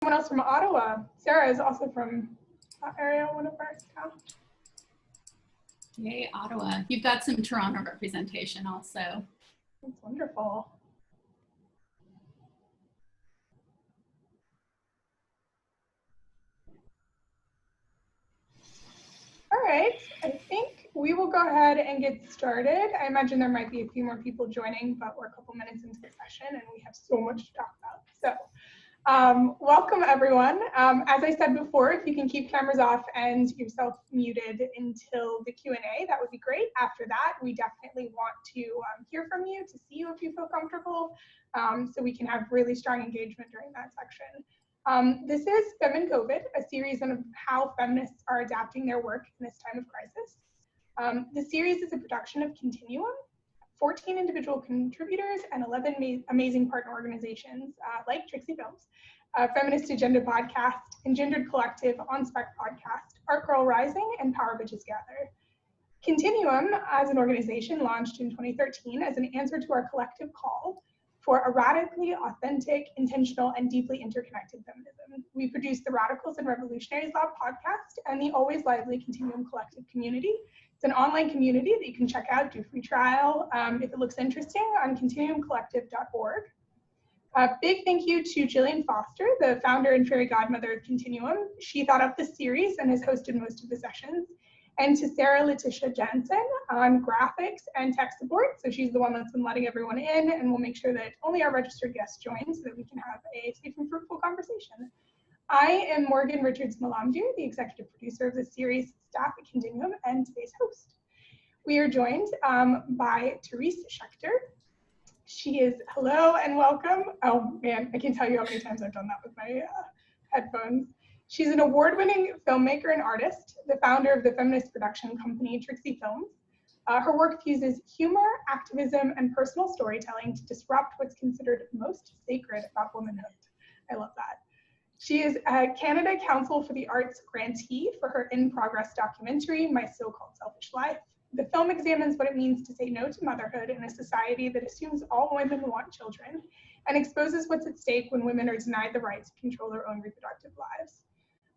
Someone else from Ottawa. Sarah is also from that area, one of our staff. Yay, Ottawa. You've got some Toronto representation also. That's wonderful. All right, I think we will go ahead and get started. I imagine there might be a few more people joining, but we're a couple minutes into the session and we have so much to talk about. So welcome everyone. As I said before, if you can keep cameras off and yourself muted until the Q&A, that would be great. After that, we definitely want to hear from you, to see you if you feel comfortable, so we can have really strong engagement during that section. This is FEMinCOVID, a series on how feminists are adapting their work in this time of crisis. The series is a production of Continuum, 14 individual contributors, and 11 amazing partner organizations like Trixie Films, Feminist Agenda Podcast, Engendered Collective, On Spec Podcast, Art Girl Rising, and Power Bitches Gather. Continuum, as an organization, launched in 2013 as an answer to our collective call for a radically authentic, intentional, and deeply interconnected feminism. We produce the Radicals and Revolutionaries Lab podcast and the Always Lively Continuum Collective community. It's an online community that you can check out, do a free trial if it looks interesting on continuumcollective.org. A big thank you to Jillian Foster, the founder and fairy godmother of Continuum. She thought up this series and has hosted most of the sessions. And to Sarah Letitia Jensen on graphics and tech support. So she's the one that's been letting everyone in, and we'll make sure that only our registered guests join so that we can have a safe and fruitful conversation. I am Morgan Richards-Malamdir, the executive producer of this series, staff at Continuum, and today's host. We are joined by Therese Shechter. She is, hello and welcome. Oh man, I can't tell you how many times I've done that with my headphones. She's an award-winning filmmaker and artist, the founder of the feminist production company Trixie Films. Her work fuses humor, activism, and personal storytelling to disrupt what's considered most sacred about womanhood. I love that. She is a Canada Council for the Arts grantee for her in-progress documentary, My So-Called Selfish Life. The film examines what it means to say no to motherhood in a society that assumes all women want children and exposes what's at stake when women are denied the right to control their own reproductive lives.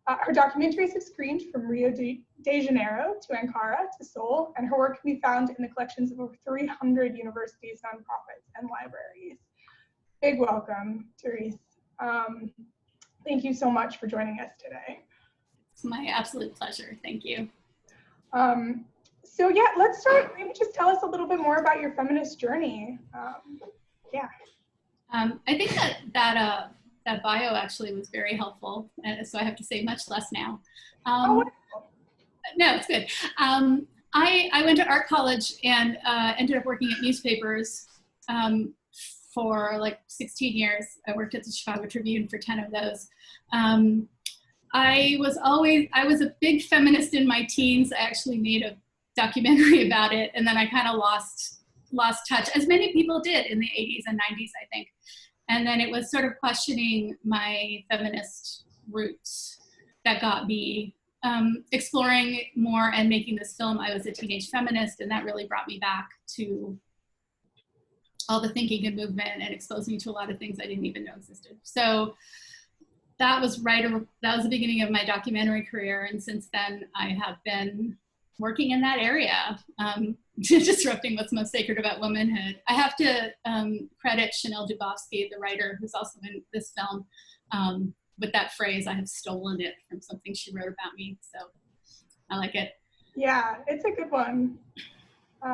Her documentaries have screened from Rio de Janeiro to Ankara to Seoul, and her work can be found in the collections of over 300 universities, nonprofits, and libraries. Big welcome, Therese. Thank you so much for joining us today. It's my absolute pleasure. Thank you. So yeah, let's start. Maybe just tell us a little bit more about your feminist journey. I think that bio actually was very helpful, so I have to say much less now. No, it's good. I went to art college and ended up working at newspapers for like 16 years. I worked at the Chicago Tribune for 10 of those. I was a big feminist in my teens. I actually made a documentary about it, and then I kind of lost touch, as many people did in the 80s and 90s, I think. And then it was sort of questioning my feminist roots that got me exploring more and making this film. I was a teenage feminist, and that really brought me back to all the thinking and movement and exposed me to a lot of things I didn't even know existed. So that was the beginning of my documentary career, and since then I have been working in that area, disrupting what's most sacred about womanhood. I have to credit Chanel Dubofsky, the writer who's also in this film, with that phrase. I have stolen it from something she wrote about me, so I like it. Yeah, it's a good one.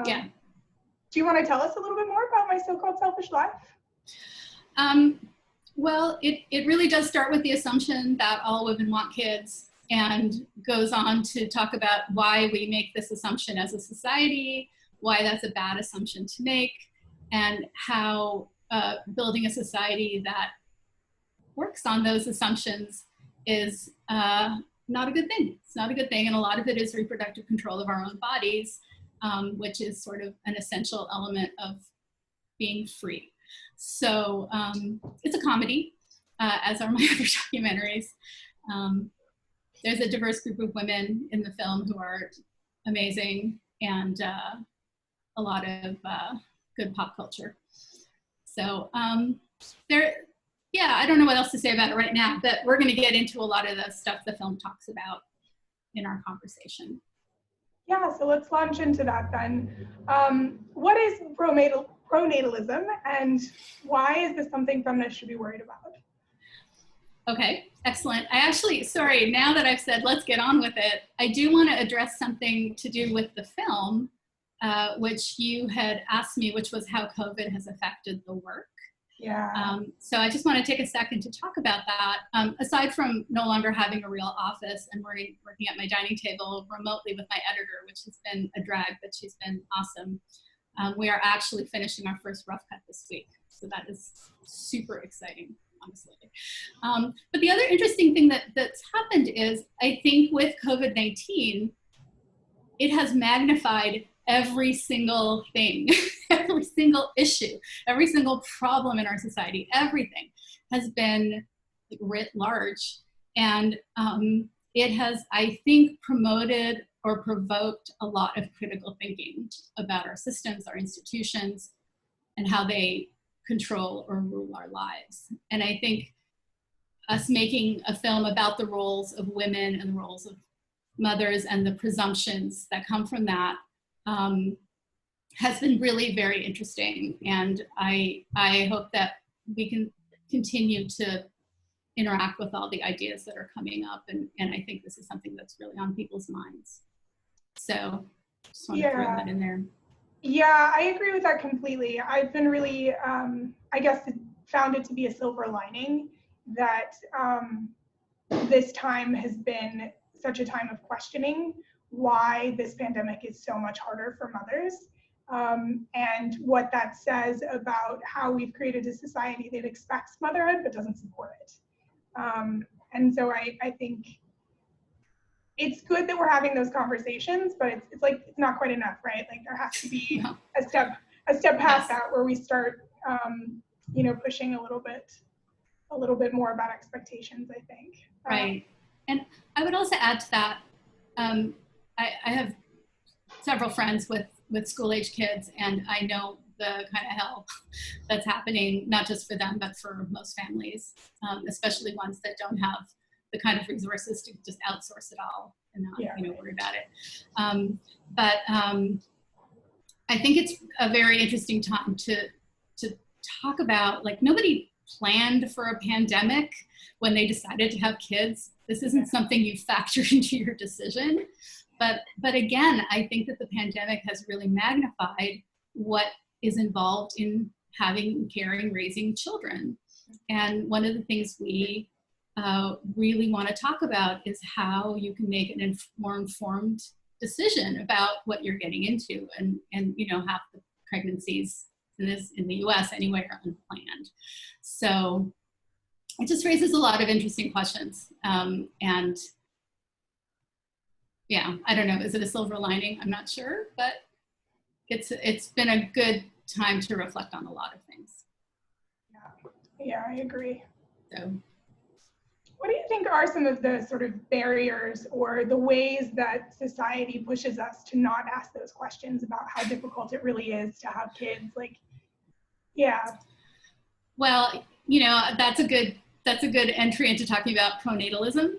Yeah. Do you want to tell us a little bit more about My So-Called Selfish Life? Well, it really does start with the assumption that all women want kids, and goes on to talk about why we make this assumption as a society, why that's a bad assumption to make, and how building a society that works on those assumptions is not a good thing. It's not a good thing, and a lot of it is reproductive control of our own bodies, which is sort of an essential element of being free. So it's a comedy, as are my other documentaries. There's a diverse group of women in the film who are amazing, and a lot of good pop culture. So yeah, I don't know what else to say about it right now, but we're going to get into a lot of the stuff the film talks about in our conversation. Yeah, so let's launch into that then. What is pronatalism, and why is this something feminists should be worried about? Okay, excellent. I actually, sorry, now that I've said let's get on with it, I do want to address something to do with the film, which you had asked me, which was how COVID has affected the work. Yeah. So I just want to take a second to talk about that. Aside from no longer having a real office and working at my dining table remotely with my editor, which has been a drag, but she's been awesome. We are actually finishing our first rough cut this week. So that is super exciting, honestly. But the other interesting thing that's happened is, I think with COVID-19, it has magnified every single thing, every single issue, every single problem in our society, everything has been writ large. And it has, I think, promoted or provoked a lot of critical thinking about our systems, our institutions, and how they control or rule our lives. And I think us making a film about the roles of women and the roles of mothers and the presumptions that come from that has been really very interesting. And I hope that we can continue to interact with all the ideas that are coming up. And I think this is something that's really on people's minds. So just want to throw that in there. Yeah, I agree with that completely. I've been really, I guess, found it to be a silver lining that this time has been such a time of questioning why this pandemic is so much harder for mothers, and what that says about how we've created a society that expects motherhood but doesn't support it. And so I think it's good that we're having those conversations, but it's like, it's not quite enough, right? Like there has to be a step past that where we start, pushing a little bit more about expectations, I think. Right. And I would also add to that, I have several friends with school-age kids, and I know the kind of hell that's happening, not just for them, but for most families, especially ones that don't have the kind of resources to just outsource it all and not worry about it. But I think it's a very interesting time to talk about, like, nobody planned for a pandemic when they decided to have kids. This isn't something you factor into your decision. But again, I think that the pandemic has really magnified what is involved in having, caring, raising children. And one of the things we really want to talk about is how you can make an more informed decision about what you're getting into. And half the pregnancies in the US anyway are unplanned. So it just raises a lot of interesting questions. And yeah, I don't know, is it a silver lining? I'm not sure, but it's been a good time to reflect on a lot of things. Yeah, I agree. So, what do you think are some of the sort of barriers or the ways that society pushes us to not ask those questions about how difficult it really is to have kids? Like, yeah. Well, that's a good entry into talking about pronatalism.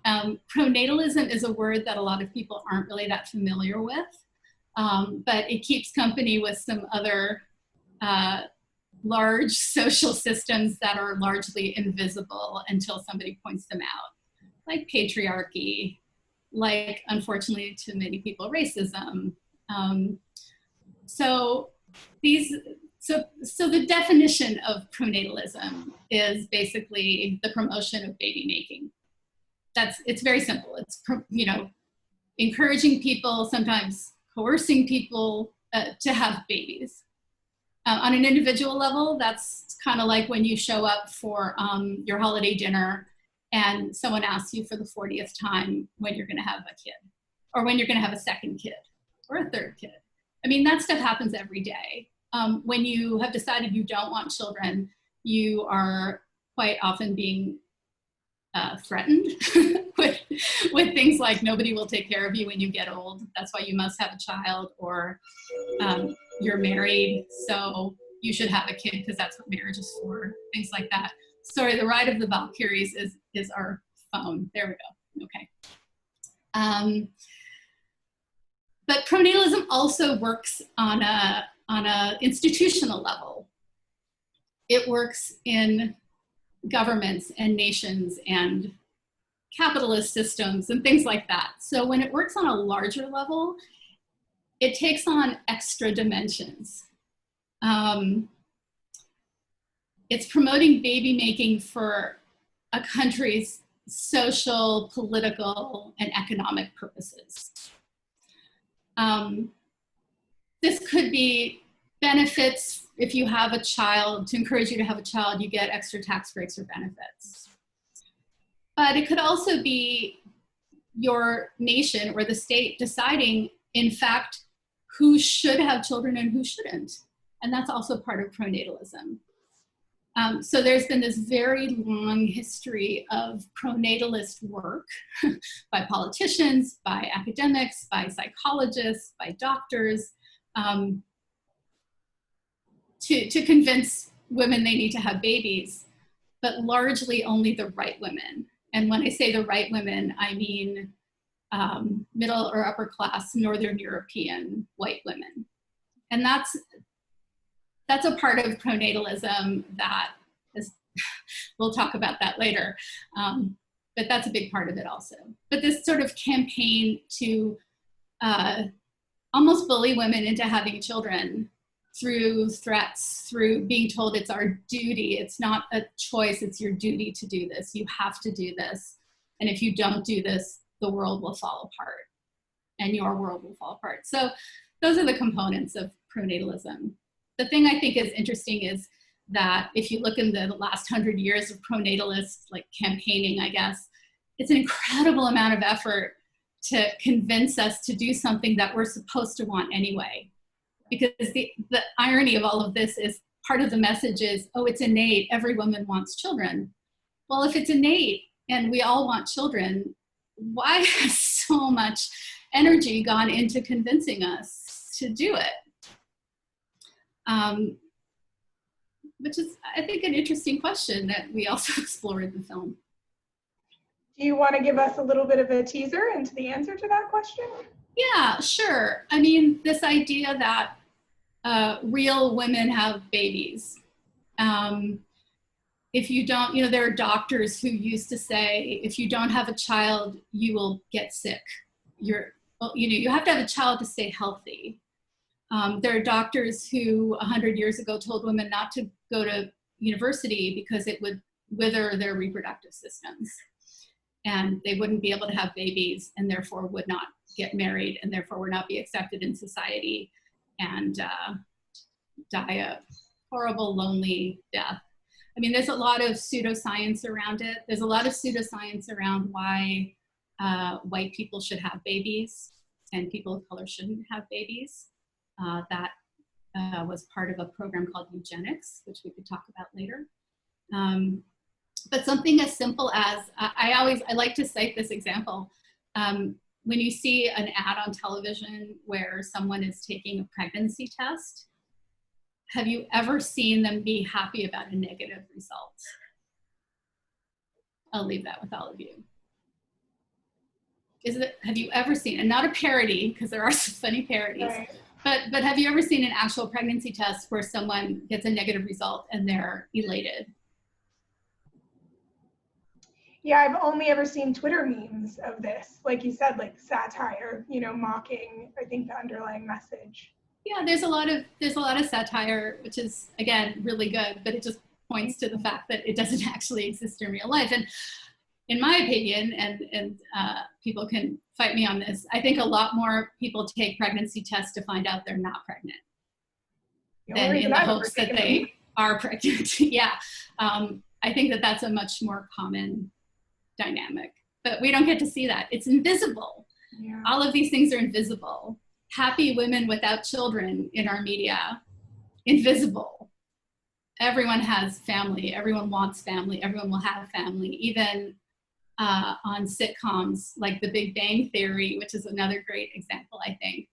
Pronatalism is a word that a lot of people aren't really that familiar with, but it keeps company with some other large social systems that are largely invisible until somebody points them out, like patriarchy, like, unfortunately to many people, racism. So the definition of pronatalism is basically the promotion of baby making. It's very simple. It's, encouraging people, sometimes coercing people to have babies. On an individual level, that's kind of like when you show up for your holiday dinner and someone asks you for the 40th time when you're going to have a kid, or when you're going to have a second kid or a third kid. I mean, that stuff happens every day. When you have decided you don't want children, you are quite often being threatened with things like, nobody will take care of you when you get old, that's why you must have a child, or you're married, so you should have a kid because that's what marriage is for, things like that. sorry, the Ride of the Valkyries is our phone. There we go. Okay. But pronatalism also works on a institutional level. It works in governments and nations and capitalist systems and things like that. So when it works on a larger level, it takes on extra dimensions. It's promoting baby making for a country's social, political, and economic purposes. This could be benefits if you have a child. To encourage you to have a child, you get extra tax breaks or benefits. But it could also be your nation or the state deciding, in fact, who should have children and who shouldn't. And that's also part of pronatalism. So there's been this very long history of pronatalist work by politicians, by academics, by psychologists, by doctors, to convince women they need to have babies, but largely only the right women. And when I say the right women, I mean middle or upper class Northern European white women. And that's a part of pronatalism that is, we'll talk about that later, but that's a big part of it also. But this sort of campaign to almost bully women into having children through threats, through being told it's our duty, it's not a choice, it's your duty to do this, you have to do this, and if you don't do this, the world will fall apart, and your world will fall apart. So those are the components of pronatalism. The thing I think is interesting is that if you look in the last 100 years of pronatalist like campaigning, I guess, it's an incredible amount of effort to convince us to do something that we're supposed to want anyway. Because the irony of all of this is part of the message is, oh, it's innate, every woman wants children. Well, if it's innate and we all want children, why has so much energy gone into convincing us to do it? Which is, I think, an interesting question that we also explore in the film. Do you want to give us a little bit of a teaser into the answer to that question? Yeah, sure. I mean, this idea that real women have babies. If you don't, there are doctors who used to say, if you don't have a child, you will get sick. You have to have a child to stay healthy. There are doctors who 100 years ago told women not to go to university because it would wither their reproductive systems. And they wouldn't be able to have babies and therefore would not get married and therefore would not be accepted in society and die a horrible, lonely death. I mean, there's a lot of pseudoscience around it. There's a lot of pseudoscience around why white people should have babies and people of color shouldn't have babies. That was part of a program called eugenics, which we could talk about later. But something as simple as, I like to cite this example. When you see an ad on television where someone is taking a pregnancy test, have you ever seen them be happy about a negative result? I'll leave that with all of you. Have you ever seen, and not a parody, because there are some funny parodies, right. But have you ever seen an actual pregnancy test where someone gets a negative result and they're elated? Yeah, I've only ever seen Twitter memes of this. Like you said, like satire, mocking, I think, the underlying message. Yeah, there's a lot of satire, which is, again, really good, but it just points to the fact that it doesn't actually exist in real life. And in my opinion, and people can fight me on this, I think a lot more people take pregnancy tests to find out they're not pregnant than in the hopes that they are pregnant. Yeah, I think that that's a much more common dynamic, but we don't get to see that. It's invisible. Yeah. All of these things are invisible. Happy women without children in our media, invisible. Everyone has family, everyone wants family, everyone will have family, even on sitcoms like The Big Bang Theory, which is another great example, I think.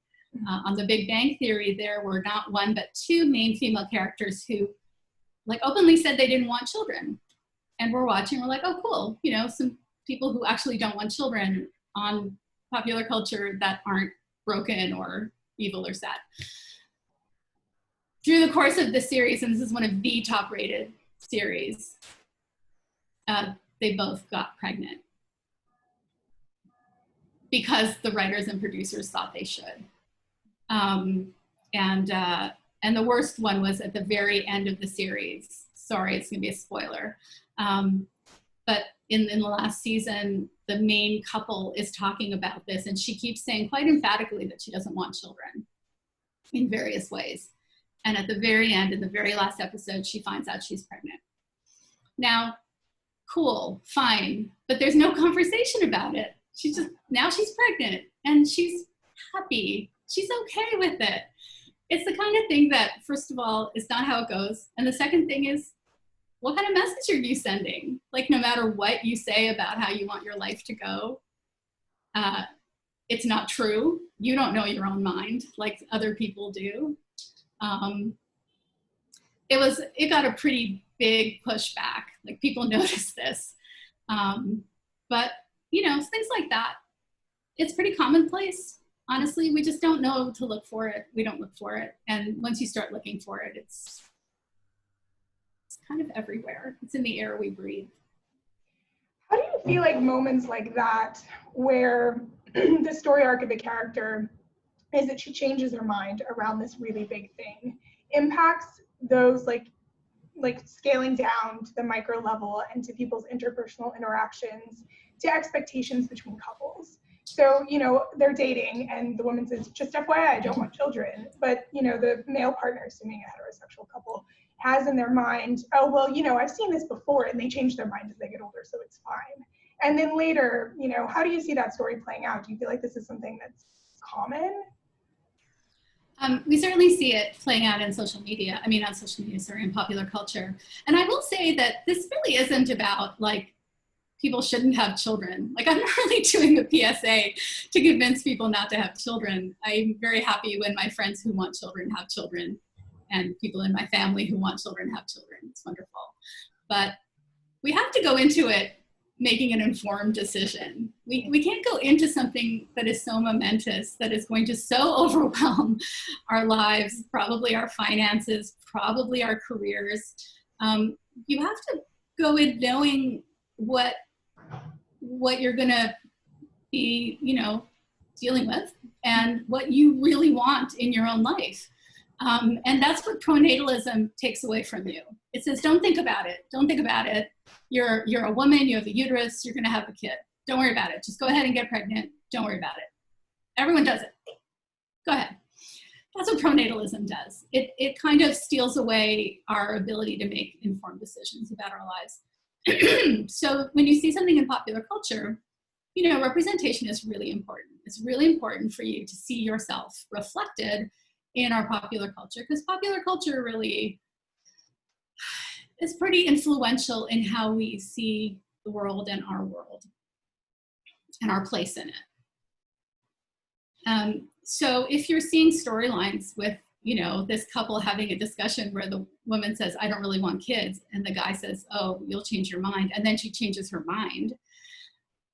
On The Big Bang Theory, there were not one, but two main female characters who openly said they didn't want children. And we're watching, we're like, oh, cool. You know, some people who actually don't want children on popular culture that aren't broken or evil or sad. Through the course of the series, and this is one of the top rated series, they both got pregnant because the writers and producers thought they should. And the worst one was at the very end of the series. Sorry, it's gonna be a spoiler. But in the last season, the main couple is talking about this, and she keeps saying quite emphatically that she doesn't want children in various ways. And at the very end, in the very last episode, she finds out she's pregnant. Now, cool, fine, but there's no conversation about it. Now she's pregnant and she's happy. She's okay with it. It's the kind of thing that, first of all, is not how it goes. And the second thing is, what kind of message are you sending? Like, no matter what you say about how you want your life to go, it's not true. You don't know your own mind like other people do. It got a pretty big pushback. Like, people noticed this. But, you know, things like that, it's pretty commonplace. Honestly, we just don't know to look for it. We don't look for it. And once you start looking for it, it's kind of everywhere. It's in the air we breathe. How do you feel like moments like that, where the story arc of the character is that she changes her mind around this really big thing, impacts those like scaling down to the micro level and to people's interpersonal interactions, to expectations between couples? So, you know, they're dating and the woman says, just FYI, I don't want children. But, you know, the male partner, assuming a heterosexual couple, has in their mind, oh, well, you know, I've seen this before, and they change their mind as they get older, so it's fine. And then later, you know, how do you see that story playing out? Do you feel like this is something that's common? We certainly see it playing out in social media. I mean, not social media, sorry, in popular culture. And I will say that this really isn't about, like, people shouldn't have children. Like, I'm not really doing a PSA to convince people not to have children. I'm very happy when my friends who want children have children, and people in my family who want children have children. It's wonderful. But we have to go into it making an informed decision. We can't go into something that is so momentous, that is going to so overwhelm our lives, probably our finances, probably our careers. You have to go in knowing what you're gonna be, you know, dealing with, and what you really want in your own life. And that's what pronatalism takes away from you. It says, don't think about it. Don't think about it. You're a woman, you have a uterus, you're gonna have a kid. Don't worry about it. Just go ahead and get pregnant. Don't worry about it. Everyone does it. Go ahead. That's what pronatalism does. It kind of steals away our ability to make informed decisions about our lives. So when you see something in popular culture, you know, representation is really important. It's really important for you to see yourself reflected in our popular culture, because popular culture really is pretty influential in how we see the world and our place in it. So if you're seeing storylines with, you know, this couple having a discussion where the woman says, I don't really want kids, and the guy says, oh, you'll change your mind, and then she changes her mind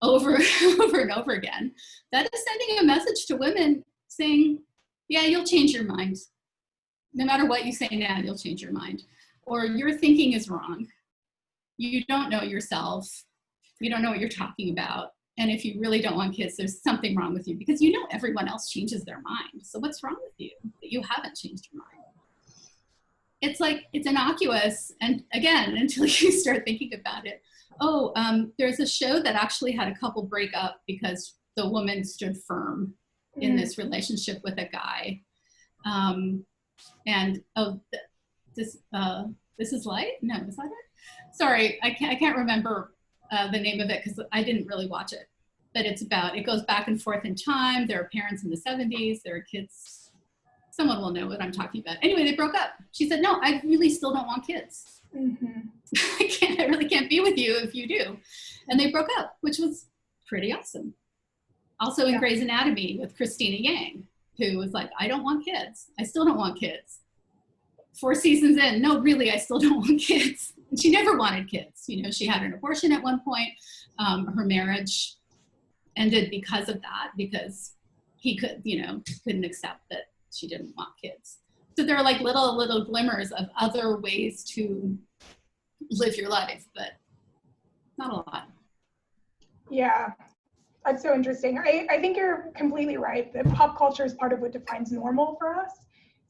over and over again, that is sending a message to women saying, yeah, you'll change your mind. No matter what you say now, you'll change your mind. Or your thinking is wrong. You don't know yourself. You don't know what you're talking about. And if you really don't want kids, there's something wrong with you, because you know everyone else changes their mind. So what's wrong with you that you haven't changed your mind? It's like, it's innocuous. And again, until you start thinking about it. Oh, there's a show that actually had a couple break up because the woman stood firm in this relationship with a guy. And oh, this is Light? No, is that it? Sorry, I can't remember the name of it because I didn't really watch it. But it's about, it goes back and forth in time. There are parents in the 70s, there are kids. Someone will know what I'm talking about. Anyway, they broke up. She said, no, I really still don't want kids. I really can't be with you if you do. And they broke up, which was pretty awesome. Also in Grey's Anatomy with Christina Yang, who was like, I don't want kids. I still don't want kids. 4 seasons in, no, really, I still don't want kids. And she never wanted kids. You know, she had an abortion at one point. Her marriage ended because of that, because he couldn't accept that she didn't want kids. So there are like little glimmers of other ways to live your life, but not a lot. Yeah, that's so interesting. I think you're completely right that pop culture is part of what defines normal for us.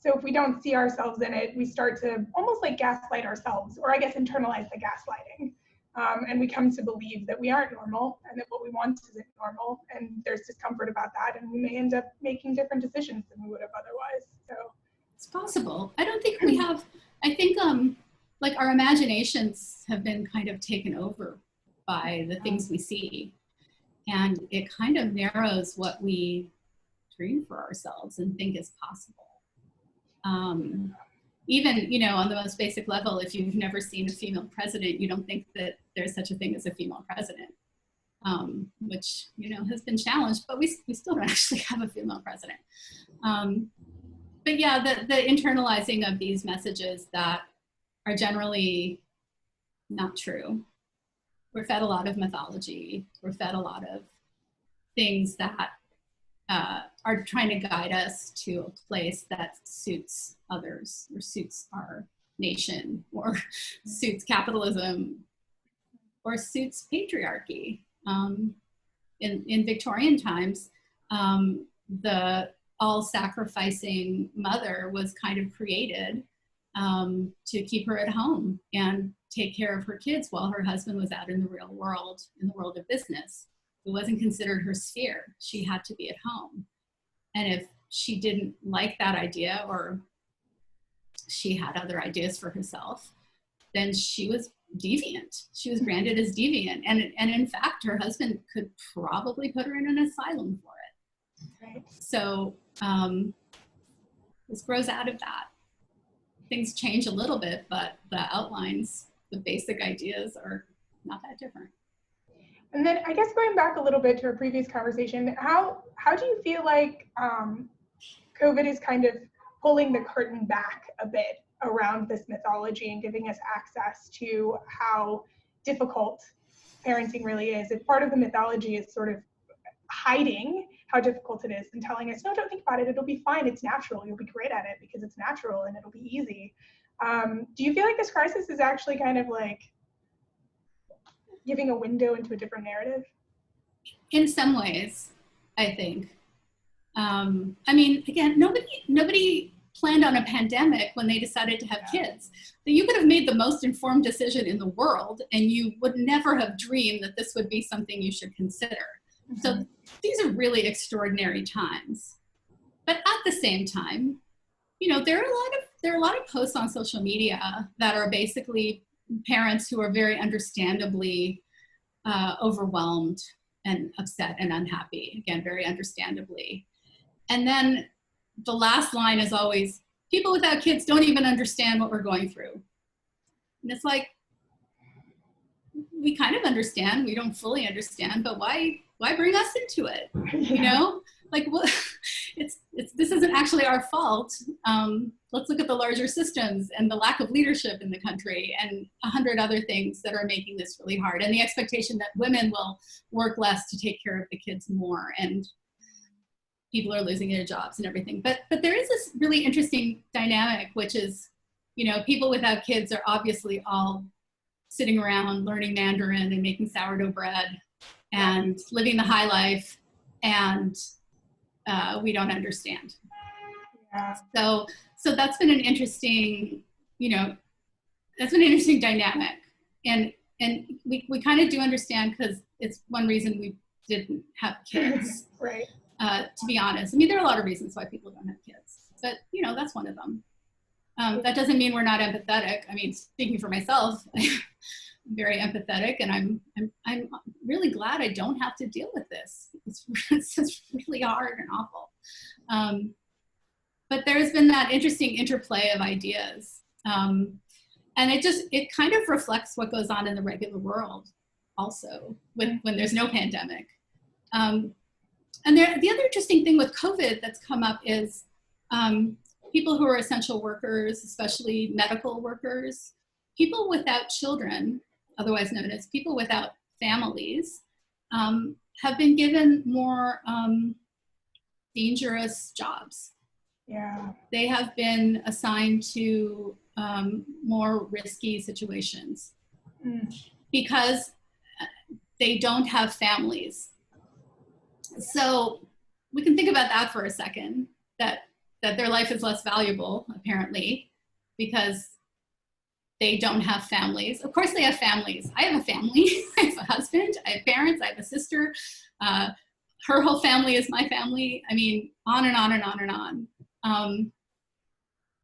So if we don't see ourselves in it, we start to almost like gaslight ourselves, or I guess internalize the gaslighting. And we come to believe that we aren't normal and that what we want isn't normal. And there's discomfort about that. And we may end up making different decisions than we would have otherwise. So it's possible. I don't think we have, I think like our imaginations have been kind of taken over by the things we see. And it kind of narrows what we dream for ourselves and think is possible. Even, you know, on the most basic level, if you've never seen a female president, you don't think that there's such a thing as a female president, which, you know, has been challenged, but we still don't actually have a female president. But yeah, the internalizing of these messages that are generally not true. We're fed a lot of mythology. We're fed a lot of things that are trying to guide us to a place that suits others, or suits our nation, or suits capitalism, or suits patriarchy. In Victorian times, the all-sacrificing mother was kind of created to keep her at home and take care of her kids while her husband was out in the real world, in the world of business. It wasn't considered her sphere. She had to be at home. And if she didn't like that idea, or she had other ideas for herself, then she was deviant. She was branded as deviant. And in fact, her husband could probably put her in an asylum for it. right. So this grows out of that. Things change a little bit, but the outlines, the basic ideas are not that different. And then I guess going back a little bit to a previous conversation, how do you feel like COVID is kind of pulling the curtain back a bit around this mythology and giving us access to how difficult parenting really is? If part of the mythology is sort of hiding how difficult it is and telling us, no, don't think about it, it'll be fine, it's natural, you'll be great at it because it's natural and it'll be easy. Do you feel like this crisis is actually kind of like giving a window into a different narrative? In some ways, I think. I mean, again, nobody planned on a pandemic when they decided to have kids. That you could have made the most informed decision in the world, and you would never have dreamed that this would be something you should consider. Mm-hmm. So these are really extraordinary times. But at the same time, you know, there are a lot of posts on social media that are basically parents who are very understandably overwhelmed and upset and unhappy, again, very understandably. And then the last line is always, people without kids don't even understand what we're going through. And it's like, we kind of understand, we don't fully understand, but why bring us into it? You know, like, what? This isn't actually our fault. Let's look at the larger systems and the lack of leadership in the country and 100 other things that are making this really hard. And the expectation that women will work less to take care of the kids more, and people are losing their jobs and everything. But there is this really interesting dynamic, which is, you know, people without kids are obviously all sitting around learning Mandarin and making sourdough bread and living the high life, and we don't understand. Yeah. So that's been an interesting, you know, that's been an interesting dynamic. And we kind of do understand, because it's one reason we didn't have kids. Right. To be honest. I mean, there are a lot of reasons why people don't have kids, but, you know, that's one of them. That doesn't mean we're not empathetic. I mean, speaking for myself, I'm very empathetic, and I'm really glad I don't have to deal with this. It's just really hard and awful. But there's been that interesting interplay of ideas. And it kind of reflects what goes on in the regular world also, when there's no pandemic. And the other interesting thing with COVID that's come up is people who are essential workers, especially medical workers, people without children, otherwise known as people without families, have been given more dangerous jobs. Yeah. They have been assigned to more risky situations because they don't have families. So we can think about that for a second, that their life is less valuable, apparently, because they don't have families. Of course they have families. I have a family. I have a husband. I have parents. I have a sister. Her whole family is my family. I mean, on and on and on and on.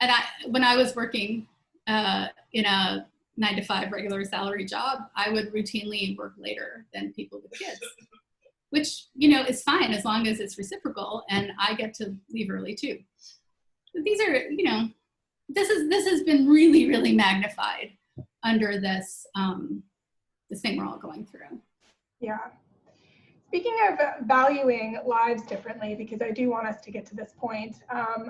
And when I was working in a 9-to-5 regular salary job, I would routinely work later than people with kids, which, you know, is fine as long as it's reciprocal and I get to leave early too. But these are, you know, this has been really, really magnified under this this thing we're all going through. Yeah. Speaking of valuing lives differently, because I do want us to get to this point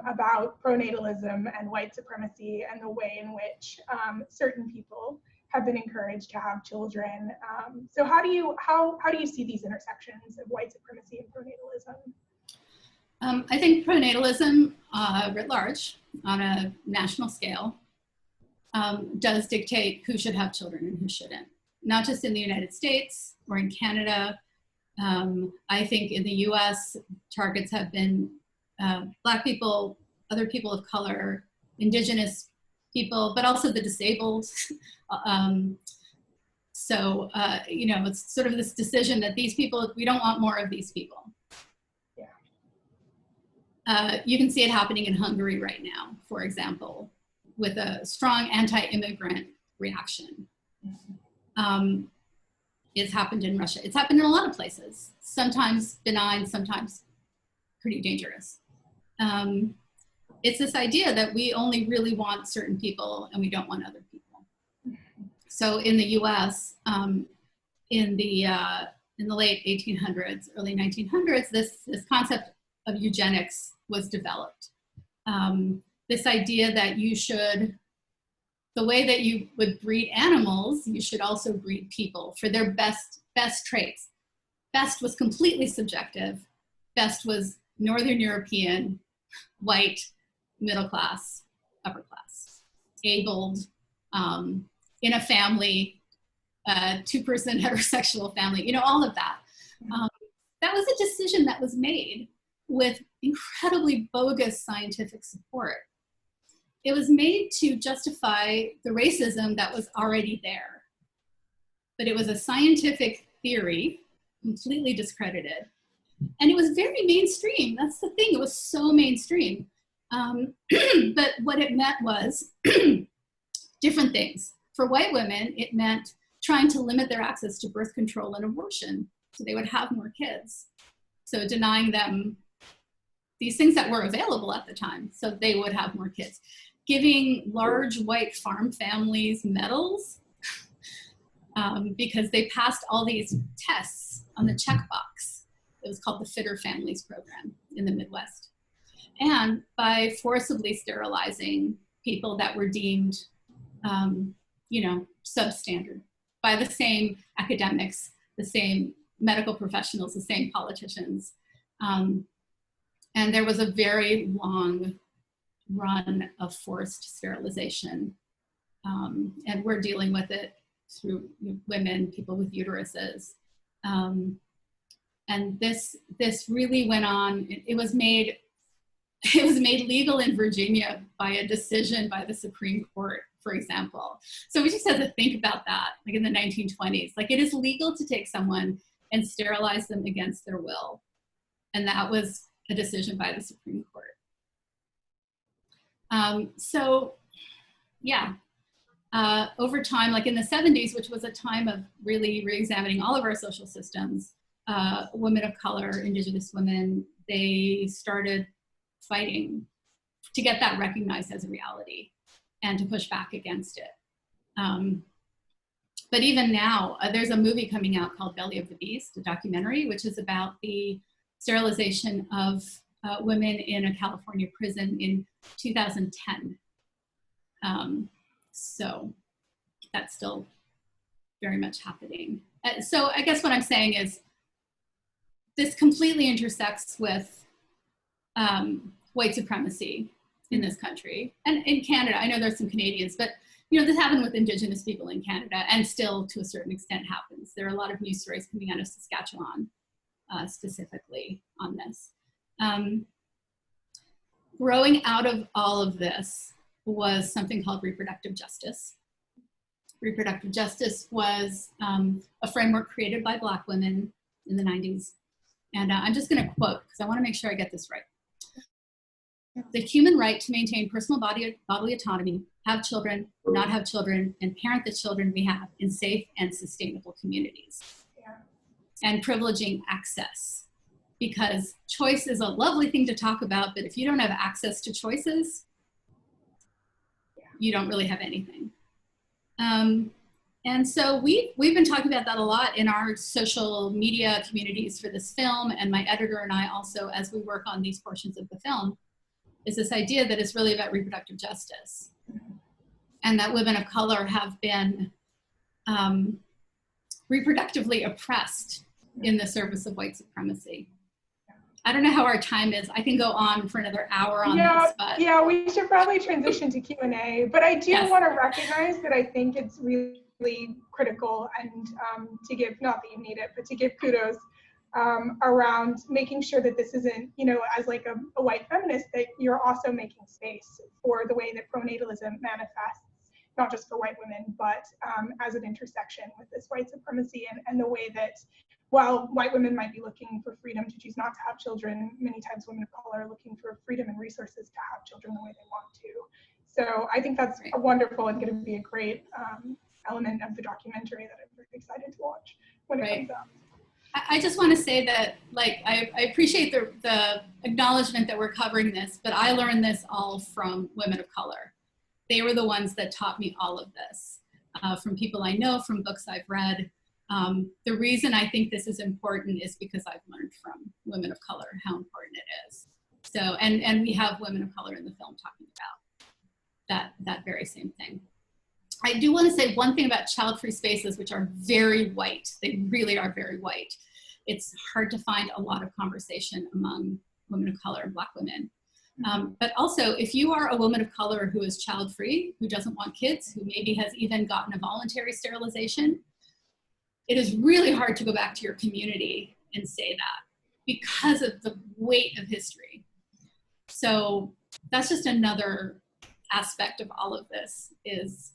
about pronatalism and white supremacy and the way in which certain people have been encouraged to have children. So how do you see these intersections of white supremacy and pronatalism? I think pronatalism writ large on a national scale does dictate who should have children and who shouldn't, not just in the United States or in Canada. I think in the US, targets have been Black people, other people of color, Indigenous people, but also the disabled. So, you know, it's sort of this decision that these people, we don't want more of these people. Yeah. You can see it happening in Hungary right now, for example, with a strong anti-immigrant reaction. It's happened in Russia. It's happened in a lot of places, sometimes benign, sometimes pretty dangerous. It's this idea that we only really want certain people and we don't want other people. So in the US, in the late 1800s, early 1900s, this concept of eugenics was developed. This idea that you should, the way that you would breed animals, you should also breed people for their best traits. Best was completely subjective. Best was Northern European, white, middle class, upper class, abled, in a family, two-person heterosexual family, you know, all of that. That was a decision that was made with incredibly bogus scientific support. It was made to justify the racism that was already there. But it was a scientific theory, completely discredited. And it was very mainstream. That's the thing, it was so mainstream. But what it meant was different things. For white women, it meant trying to limit their access to birth control and abortion so they would have more kids. So denying them these things that were available at the time so they would have more kids. Giving large white farm families medals because they passed all these tests on the checkbox. It was called the Fitter Families Program in the Midwest. And by forcibly sterilizing people that were deemed, you know, substandard by the same academics, the same medical professionals, the same politicians. And there was a very long run of forced sterilization. And we're dealing with it through women, people with uteruses. And this really went on. It was made legal in Virginia by a decision by the Supreme Court, for example. So we just have to think about that, like in the 1920s. Like, it is legal to take someone and sterilize them against their will. And that was a decision by the Supreme Court. So, yeah, over time, like in the 70s, which was a time of really re-examining all of our social systems, women of color, Indigenous women, they started fighting to get that recognized as a reality and to push back against it. But even now, there's a movie coming out called Belly of the Beast, a documentary, which is about the sterilization of women in a California prison in 2010. So that's still very much happening. So I guess what I'm saying is this completely intersects with white supremacy in this country and in Canada. I know there's some Canadians, but you know, this happened with Indigenous people in Canada and still to a certain extent happens. There are a lot of news stories coming out of Saskatchewan specifically on this. Growing out of all of this was something called reproductive justice. Reproductive justice was a framework created by Black women in the 90s. And I'm just going to quote, because I want to make sure I get this right. The human right to maintain personal bodily autonomy, have children, not have children, and parent the children we have in safe and sustainable communities. Yeah. And privileging access. Because choice is a lovely thing to talk about, but if you don't have access to choices, you don't really have anything. And so we've been talking about that a lot in our social media communities for this film, and my editor and I also, as we work on these portions of the film, is this idea that it's really about reproductive justice. And that women of color have been reproductively oppressed in the service of white supremacy. I don't know how our time is. I can go on for another hour on this, but. Yeah, we should probably transition to Q&A, but I do want to recognize that I think it's really critical and to give, not that you need it, but to give kudos around making sure that this isn't, you know, as like a white feminist, that you're also making space for the way that pronatalism manifests, not just for white women, but as an intersection with this white supremacy and the way that while white women might be looking for freedom to choose not to have children, many times women of color are looking for freedom and resources to have children the way they want to. So I think that's a wonderful and going to be a great element of the documentary that I'm very excited to watch when it comes out. I just want to say that, like, I appreciate the acknowledgement that we're covering this, but I learned this all from women of color. They were the ones that taught me all of this, from people I know, from books I've read. The reason I think this is important is because I've learned from women of color how important it is. So, and we have women of color in the film talking about that very same thing. I do want to say one thing about child-free spaces, which are very white. They really are very white. It's hard to find a lot of conversation among women of color and Black women. But also, if you are a woman of color who is child-free, who doesn't want kids, who maybe has even gotten a voluntary sterilization, it is really hard to go back to your community and say that because of the weight of history. So that's just another aspect of all of this, is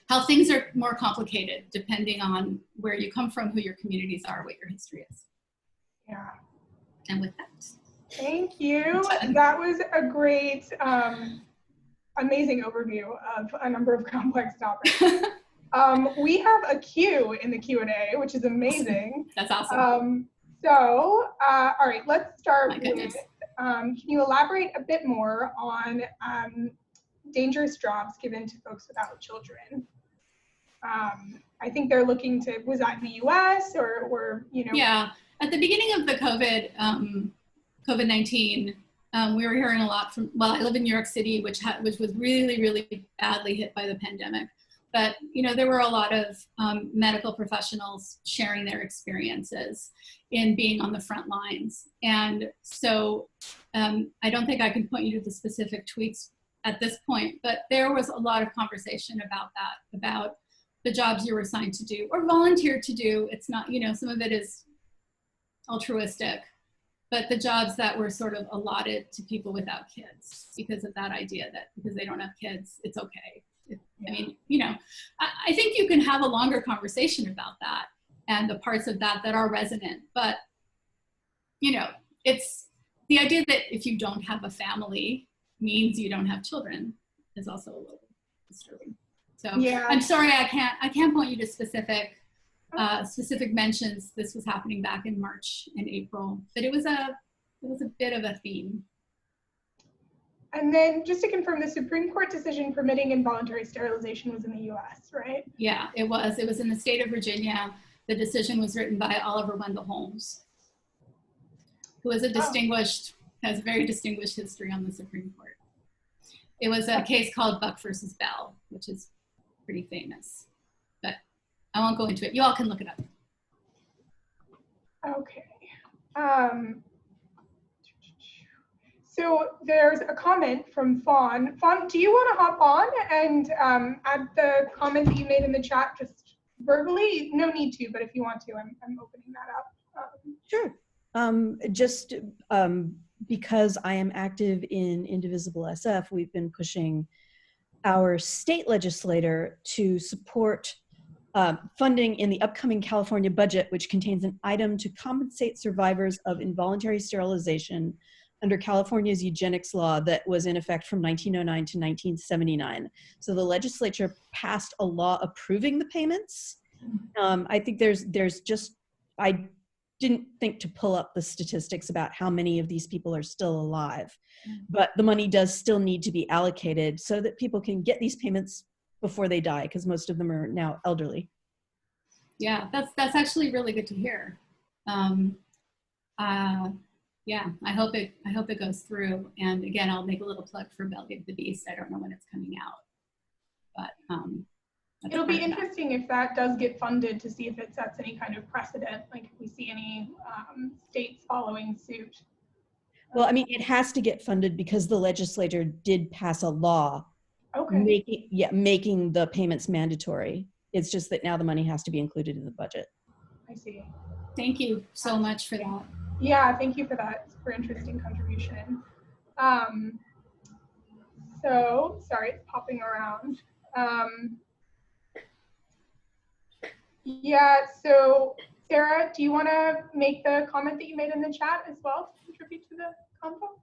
how things are more complicated depending on where you come from, who your communities are, what your history is. Yeah. And with that. Thank you. That was a great, amazing overview of a number of complex topics. We have a Q in the Q&A, which is amazing. That's awesome. All right, let's start with, can you elaborate a bit more on dangerous jobs given to folks without children? I think they're looking to, was that in the US or you know? Yeah, at the beginning of the COVID-19, we were hearing a lot from, well, I live in New York City, which was really, really badly hit by the pandemic. But, you know, there were a lot of medical professionals sharing their experiences in being on the front lines. And so I don't think I can point you to the specific tweets at this point, but there was a lot of conversation about that, about the jobs you were assigned to do or volunteered to do. It's not, you know, some of it is altruistic, but the jobs that were sort of allotted to people without kids because of that idea that because they don't have kids, it's okay. I mean, you know, I think you can have a longer conversation about that and the parts of that that are resonant, but, you know, it's the idea that if you don't have a family means you don't have children is also a little disturbing. So yeah. I'm sorry, I can't point you to specific mentions. This was happening back in March and April, but it was a bit of a theme. And then just to confirm, the Supreme Court decision permitting involuntary sterilization was in the US, right? Yeah, it was. It was in the state of Virginia. The decision was written by Oliver Wendell Holmes, who was a distinguished has very distinguished history on the Supreme Court. It was a case called Buck versus Bell, which is pretty famous, but I won't go into it. You all can look it up. Okay. So there's a comment from Fawn. Fawn, do you want to hop on and add the comment that you made in the chat just verbally? No need to, but if you want to, I'm opening that up. Sure. Because I am active in Indivisible SF, we've been pushing our state legislator to support funding in the upcoming California budget, which contains an item to compensate survivors of involuntary sterilization under California's eugenics law that was in effect from 1909 to 1979. So the legislature passed a law approving the payments. I think I didn't think to pull up the statistics about how many of these people are still alive, but the money does still need to be allocated so that people can get these payments before they die, because most of them are now elderly. Yeah, that's actually really good to hear. Yeah, I hope it goes through. And again, I'll make a little plug for Belly of the Beast. I don't know when it's coming out, but it'll be interesting if that does get funded, to see if it sets any kind of precedent, like if we see any states following suit. Well, I mean, it has to get funded because the legislature did pass a law making the payments mandatory. It's just that now the money has to be included in the budget. I see. Thank you so much for that. Yeah, thank you for that super interesting contribution. So, sorry, it's popping around. Yeah, so Sarah, do you want to make the comment that you made in the chat as well to contribute to the convo?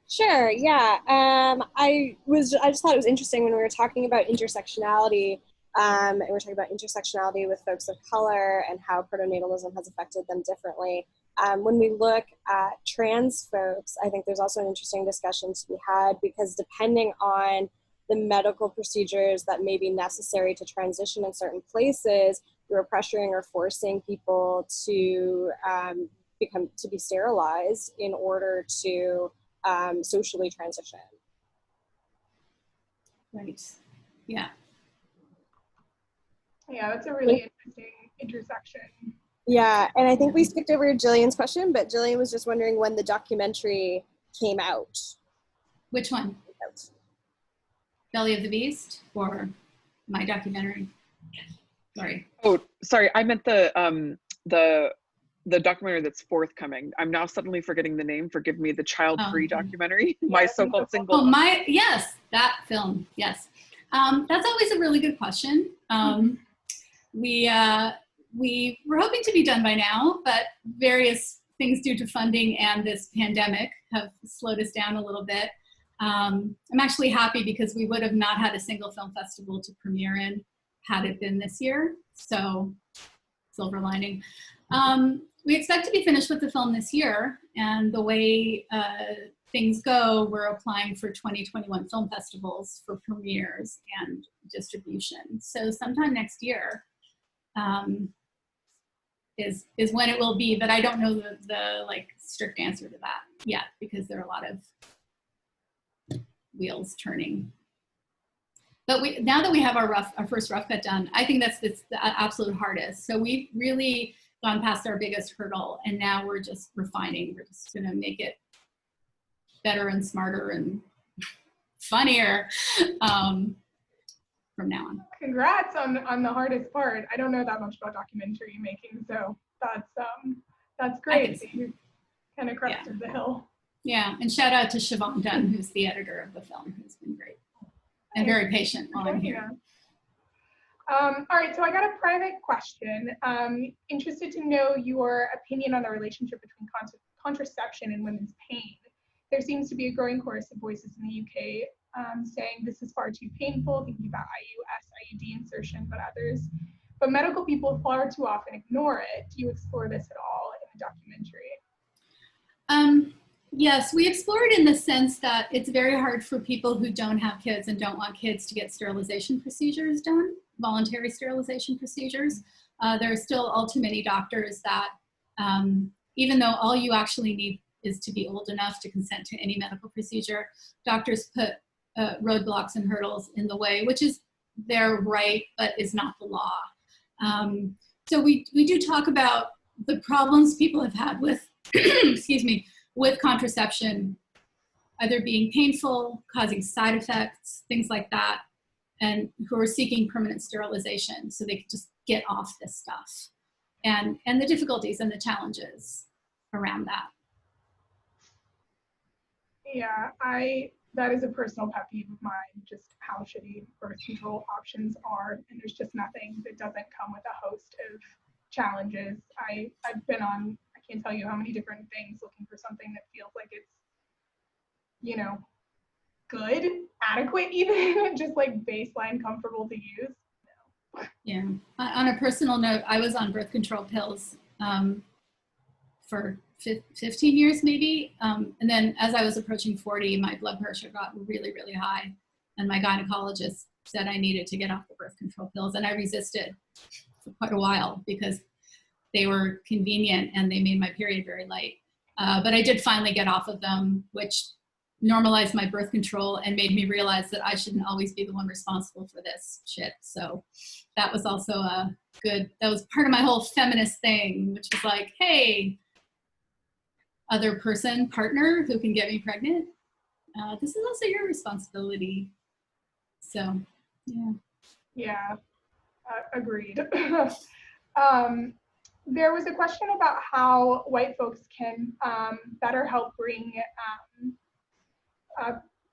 Sure, yeah. I just thought it was interesting when we were talking about intersectionality, and we're talking about intersectionality with folks of color and how pronatalism has affected them differently. When we look at trans folks, I think there's also an interesting discussion to be had, because depending on the medical procedures that may be necessary to transition in certain places, you're pressuring or forcing people to be sterilized in order to socially transition. Right. Yeah. Yeah, that's a really interesting intersection. Yeah, and I think we skipped over Jillian's question, but Jillian was just wondering when the documentary came out. Which one? Belly of the Beast or my documentary? Sorry. Oh, sorry. I meant the documentary that's forthcoming. I'm now suddenly forgetting the name. Forgive me. The child-free documentary. Yeah, My so-called single. Oh, yes, that film. Yes. That's always a really good question. We were hoping to be done by now, but various things due to funding and this pandemic have slowed us down a little bit. I'm actually happy because we would have not had a single film festival to premiere in had it been this year. So, silver lining. We expect to be finished with the film this year, and the way things go, we're applying for 2021 film festivals for premieres and distribution. So sometime next year is when it will be, but I don't know the like strict answer to that yet, because there are a lot of wheels turning. But now that we have our first rough cut done, I think that's the absolute hardest. So we've really gone past our biggest hurdle, and now we're just refining. We're just gonna make it better and smarter and funnier from now on. Congrats on the hardest part. I don't know that much about documentary making, so that's great. You kind of crested the hill. Yeah, and shout out to Siobhan Dunn, who's the editor of the film, who's been great and very patient while I'm here. All right, so I got a private question. Interested to know your opinion on the relationship between contraception and women's pain. There seems to be a growing chorus of voices in the UK saying this is far too painful, thinking about IUD insertion, but medical people far too often ignore it. Do you explore this at all in the documentary? Yes, we explore it in the sense that it's very hard for people who don't have kids and don't want kids to get sterilization procedures done, voluntary sterilization procedures. There are still all too many doctors that, even though all you actually need is to be old enough to consent to any medical procedure. Doctors put roadblocks and hurdles in the way, which is their right, but is not the law. So we do talk about the problems people have had with, excuse me, with contraception, either being painful, causing side effects, things like that, and who are seeking permanent sterilization so they can just get off this stuff, and the difficulties and the challenges around that. Yeah, that is a personal pet peeve of mine, just how shitty birth control options are. And there's just nothing that doesn't come with a host of challenges. I've been on, I can't tell you how many different things looking for something that feels like it's, you know, good, adequate even, just like baseline comfortable to use. No. Yeah, on a personal note, I was on birth control pills for 15 years maybe. And then as I was approaching 40, my blood pressure got really, really high. And my gynecologist said I needed to get off the birth control pills. And I resisted for quite a while because they were convenient and they made my period very light. But I did finally get off of them, which normalized my birth control and made me realize that I shouldn't always be the one responsible for this shit. So that was also that was part of my whole feminist thing, which was like, hey, other person, partner who can get me pregnant, this is also your responsibility. So, yeah. Yeah, agreed. There was a question about how white folks can better help bring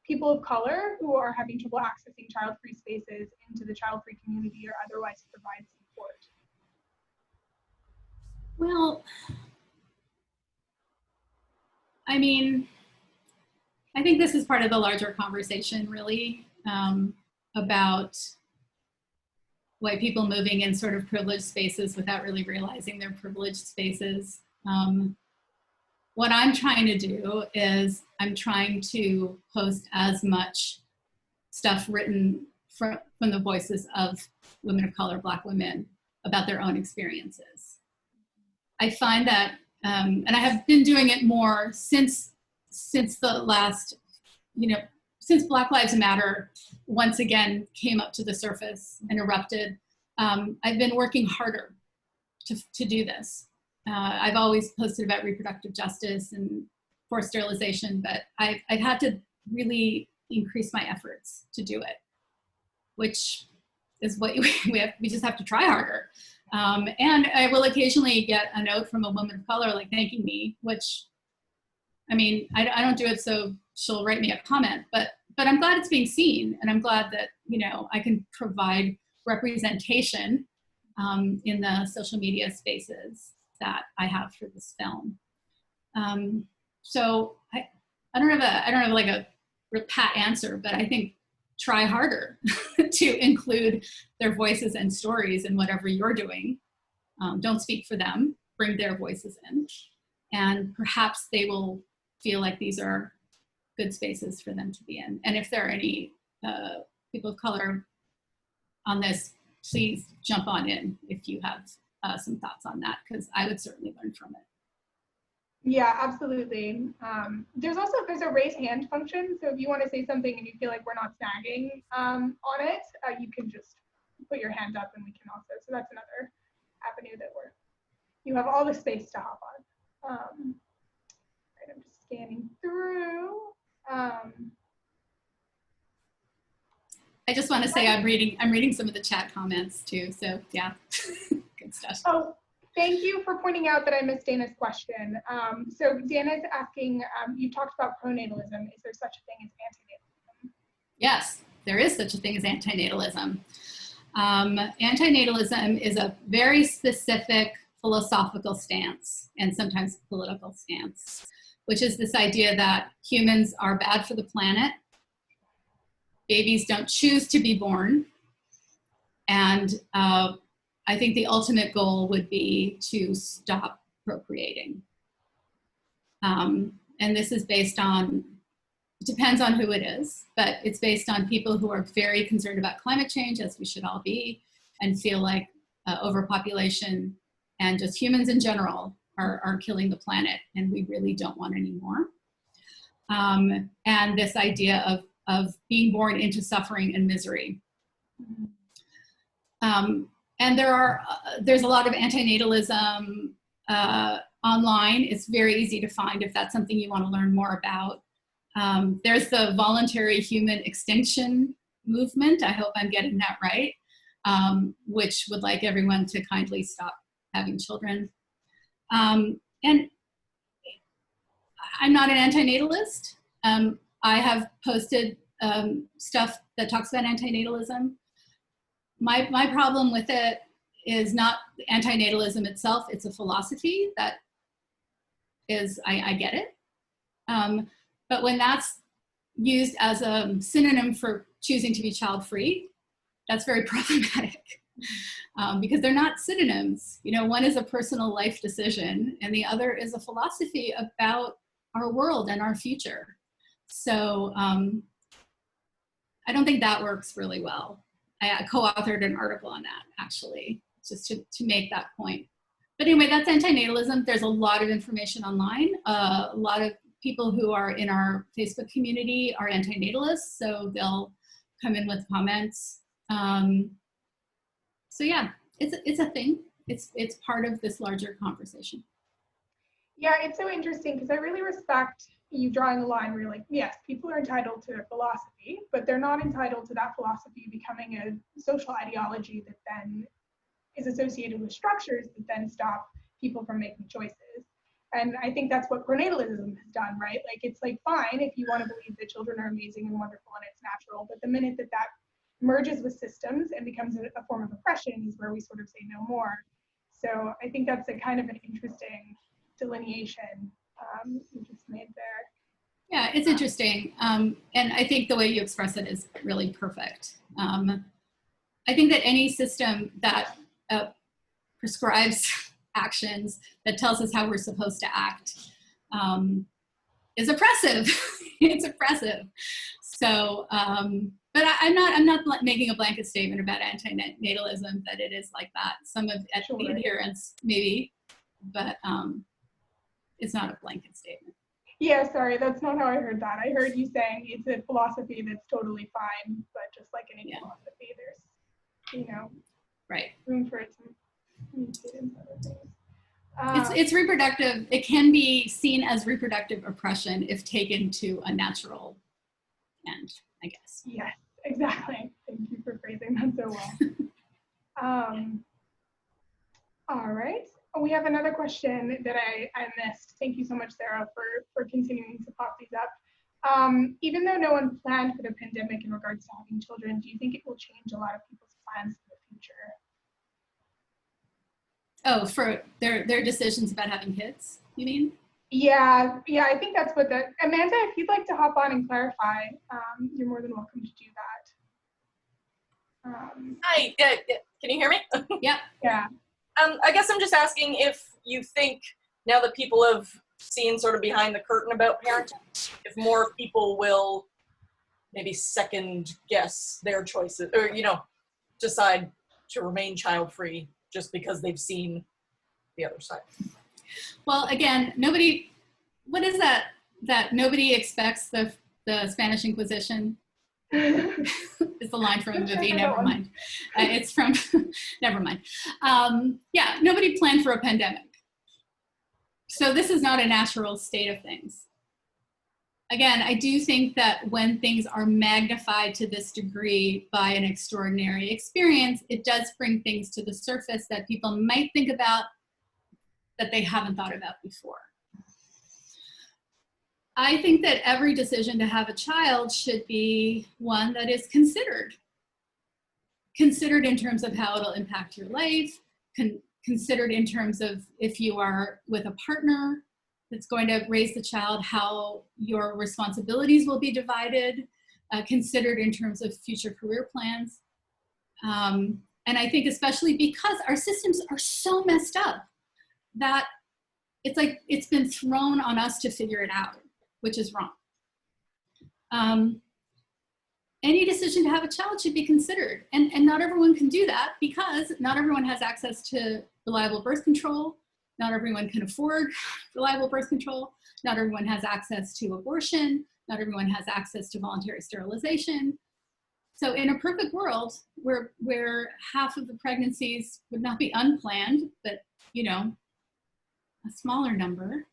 people of color who are having trouble accessing child-free spaces into the child-free community or otherwise provide support. Well, I mean, I think this is part of the larger conversation, really, about white people moving in sort of privileged spaces without really realizing they're privileged spaces. What I'm trying to do is I'm trying to post as much stuff written from the voices of women of color, Black women, about their own experiences. I find that, and I have been doing it more since the last, since Black Lives Matter once again came up to the surface and erupted. I've been working harder to do this. I've always posted about reproductive justice and forced sterilization, but I've had to really increase my efforts to do it, which is what we just have to try harder. And I will occasionally get a note from a woman of color like thanking me, which, I mean, I don't do it so she'll write me a comment, but I'm glad it's being seen, and I'm glad that, I can provide representation in the social media spaces that I have for this film. So I don't have like a pat answer, but I think try harder to include their voices and stories in whatever you're doing. Don't speak for them, bring their voices in, and perhaps they will feel like these are good spaces for them to be in. And if there are any people of color on this, please jump on in if you have some thoughts on that, because I would certainly learn from it. Yeah, absolutely. There's a raise hand function. So if you want to say something and you feel like we're not snagging on it, you can just put your hand up and we can also. So that's another avenue that you have all the space to hop on. Right, I'm just scanning through. I just want to say I'm reading some of the chat comments too. So yeah, good stuff. Oh, thank you for pointing out that I missed Dana's question. So Dana's asking, you talked about pronatalism. Is there such a thing as antinatalism? Yes, there is such a thing as antinatalism. Antinatalism is a very specific philosophical stance and sometimes political stance, which is this idea that humans are bad for the planet. Babies don't choose to be born. And I think the ultimate goal would be to stop procreating. And this is based on, it depends on who it is, but it's based on people who are very concerned about climate change, as we should all be, and feel like overpopulation and just humans in general are killing the planet, and we really don't want any more. And this idea of being born into suffering and misery. And there's a lot of antinatalism online. It's very easy to find if that's something you want to learn more about. There's the voluntary human extinction movement. I hope I'm getting that right, which would like everyone to kindly stop having children. And I'm not an antinatalist. I have posted stuff that talks about antinatalism. My problem with it is not antinatalism itself, it's a philosophy that is, I get it. But when that's used as a synonym for choosing to be child-free, that's very problematic. Because they're not synonyms. You know, one is a personal life decision and the other is a philosophy about our world and our future. So I don't think that works really well. I co-authored an article on that, actually, just to make that point. But anyway, that's antinatalism. There's a lot of information online. A lot of people who are in our Facebook community are antinatalists, so they'll come in with comments. So yeah, it's a thing. It's part of this larger conversation. Yeah, it's so interesting because I really respect you drawing a line where you're like, yes, people are entitled to philosophy, but they're not entitled to that philosophy becoming a social ideology that then is associated with structures that then stop people from making choices. And I think that's what pronatalism has done, right? Like, it's like, fine if you want to believe that children are amazing and wonderful and it's natural, but the minute that that merges with systems and becomes a form of oppression is where we sort of say no more. So I think that's a kind of an interesting delineation you just made there. Yeah, it's interesting. And I think the way you express it is really perfect. I think that any system that prescribes actions, that tells us how we're supposed to act, is oppressive. It's oppressive. So, but I'm not making a blanket statement about antinatalism that it is like that. Some of the adherents maybe, but it's not a blanket statement. Yeah, sorry, that's not how I heard that. I heard you saying it's a philosophy that's totally fine, but just like any philosophy, there's, you know, right, room for it to communicate into other things. It's reproductive. It can be seen as reproductive oppression if taken to a natural end, I guess. Yes, exactly. Thank you for phrasing that so well. All right. We have another question that I missed. Thank you so much, Sarah, for continuing to pop these up. Even though no one planned for the pandemic in regards to having children, do you think it will change a lot of people's plans for the future? Oh, for their decisions about having kids, you mean? Yeah, I think that's what Amanda, if you'd like to hop on and clarify, you're more than welcome to do that. Hi, can you hear me? Yeah. Yeah. I guess I'm just asking if you think, now that people have seen sort of behind the curtain about parenting, if more people will maybe second guess their choices, or, you know, decide to remain child-free just because they've seen the other side. Well, again, what is that nobody expects the Spanish Inquisition? It's the line from the movie, never mind. It's from, never mind. Yeah, nobody planned for a pandemic. So this is not a natural state of things. Again, I do think that when things are magnified to this degree by an extraordinary experience, it does bring things to the surface that people might think about that they haven't thought about before. I think that every decision to have a child should be one that is considered. Considered in terms of how it'll impact your life, considered in terms of if you are with a partner that's going to raise the child, how your responsibilities will be divided, considered in terms of future career plans. And I think especially because our systems are so messed up that it's like it's been thrown on us to figure it out, which is wrong. Any decision to have a child should be considered. And not everyone can do that because not everyone has access to reliable birth control. Not everyone can afford reliable birth control. Not everyone has access to abortion. Not everyone has access to voluntary sterilization. So in a perfect world where half of the pregnancies would not be unplanned, but a smaller number,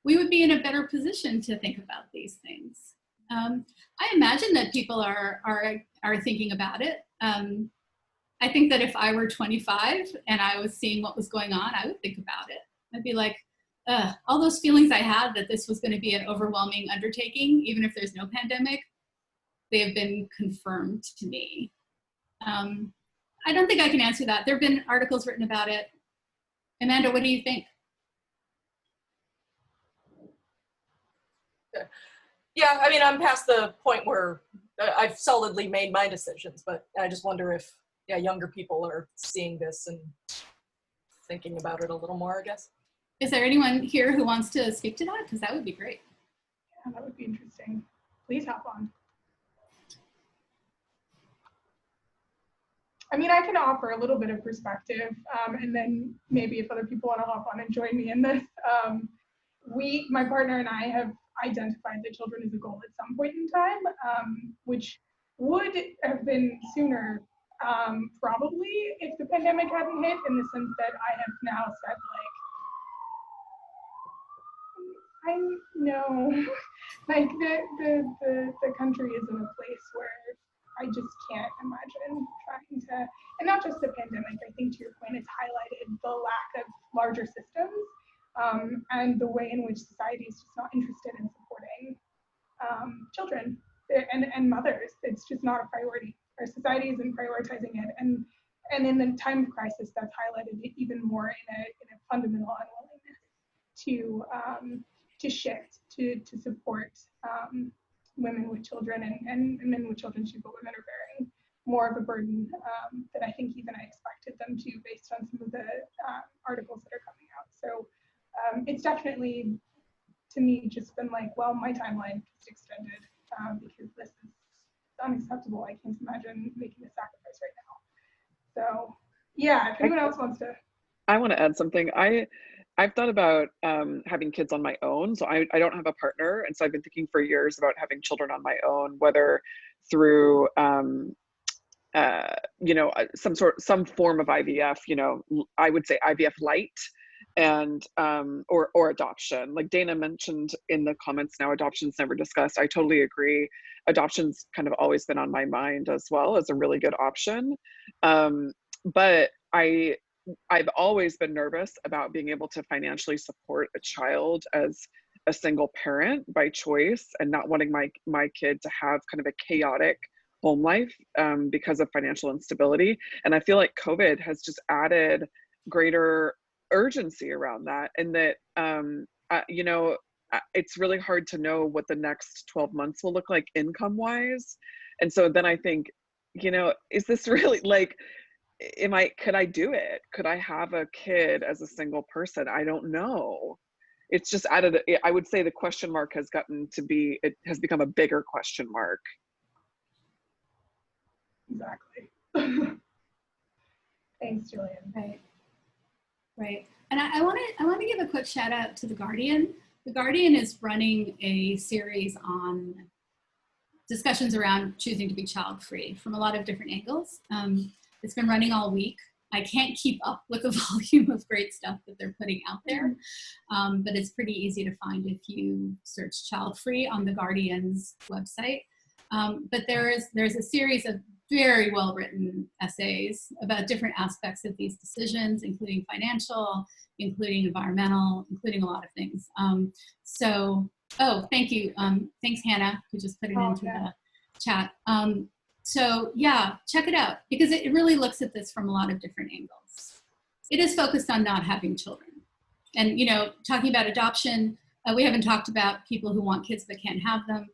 we would be in a better position to think about these things. I imagine that people are thinking about it. I think that if I were 25 and I was seeing what was going on, I would think about it. I'd be like, all those feelings I had that this was going to be an overwhelming undertaking, even if there's no pandemic, they have been confirmed to me. I don't think I can answer that. There have been articles written about it. Amanda, what do you think? Yeah, I mean, I'm past the point where I've solidly made my decisions, but I just wonder if, younger people are seeing this and thinking about it a little more, I guess. Is there anyone here who wants to speak to that? Because that would be great. Yeah, that would be interesting. Please hop on. I mean, I can offer a little bit of perspective, and then maybe if other people want to hop on and join me in this. My partner and I have identified the children as a goal at some point in time, which would have been sooner, probably, if the pandemic hadn't hit, in the sense that I have now said, I know, the country is in a place where I just can't imagine trying to, and not just the pandemic, I think to your point, it's highlighted the lack of larger systems, and the way in which society is just not interested in supporting children and mothers. It's just not a priority. Our society isn't prioritizing it, and in the time of crisis, that's highlighted even more in a fundamental unwillingness to shift, to support women with children and men with children too, but women are bearing more of a burden than I think even I expected them to, based on some of the articles that are coming out. So it's definitely, to me, just been like, well, my timeline just extended because this is unacceptable. I can't imagine making a sacrifice right now. So yeah, if anyone else wants to. I want to add something. I've thought about having kids on my own. So I don't have a partner. And so I've been thinking for years about having children on my own, whether through, some form of IVF, I would say IVF light, and or adoption. Like Dana mentioned in the comments now, adoption's never discussed. I totally agree. Adoption's kind of always been on my mind as well as a really good option. But I've always been nervous about being able to financially support a child as a single parent by choice, and not wanting my kid to have kind of a chaotic home life because of financial instability. And I feel like COVID has just added greater urgency around that, and that it's really hard to know what the next 12 months will look like income wise. And so then I think, is this really like, could I do it? Could I have a kid as a single person? I don't know. It's just added, I would say the question mark has it has become a bigger question mark. Exactly. Thanks, Julian. Right. And I want to give a quick shout out to The Guardian. The Guardian is running a series on discussions around choosing to be child-free from a lot of different angles. It's been running all week. I can't keep up with the volume of great stuff that they're putting out there, but it's pretty easy to find if you search child-free on The Guardian's website. But there's a series of very well-written essays about different aspects of these decisions, including financial, including environmental, including a lot of things. Thank you. Thanks, Hannah, who just put it into the chat. So yeah, check it out, because it really looks at this from a lot of different angles. It is focused on not having children. And, talking about adoption, we haven't talked about people who want kids but can't have them.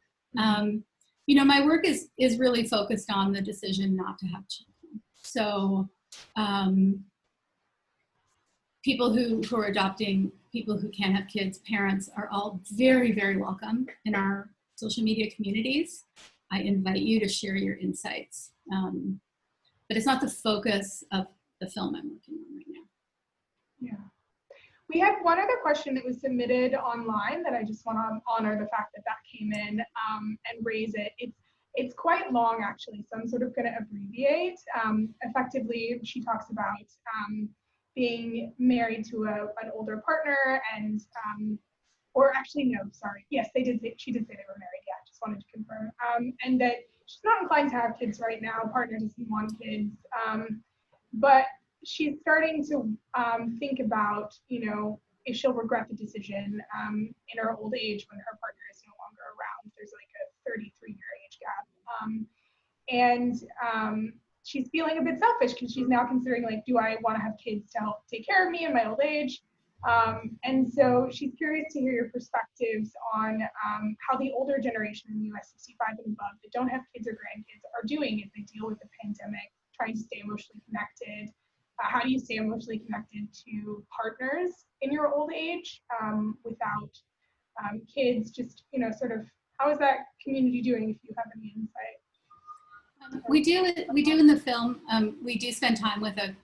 My work is really focused on the decision not to have children. So people who are adopting, people who can't have kids, parents are all very, very welcome in our social media communities. I invite you to share your insights. But it's not the focus of the film I'm working on right Yeah. We had one other question that was submitted online that I just want to honor the fact that that came in and raise it. It's quite long, actually, so I'm sort of going to abbreviate. Effectively, she talks about being married to an older partner and, or actually, no, sorry. Yes, she did say they were married. Yeah, just wanted to confirm. And that she's not inclined to have kids right now. Partner doesn't want kids. But she's starting to think about, if she'll regret the decision in her old age when her partner is no longer around. There's like a 33-year age gap. She's feeling a bit selfish because she's now considering, like, do I want to have kids to help take care of me in my old age? And so she's curious to hear your perspectives on how the older generation in the US, 65 and above, that don't have kids or grandkids are doing as they deal with the pandemic, trying to stay emotionally connected. How do you stay emotionally connected to partners in your old age without kids? Just, sort of, how is that community doing, if you have any insight? We do in the film. We do spend time with a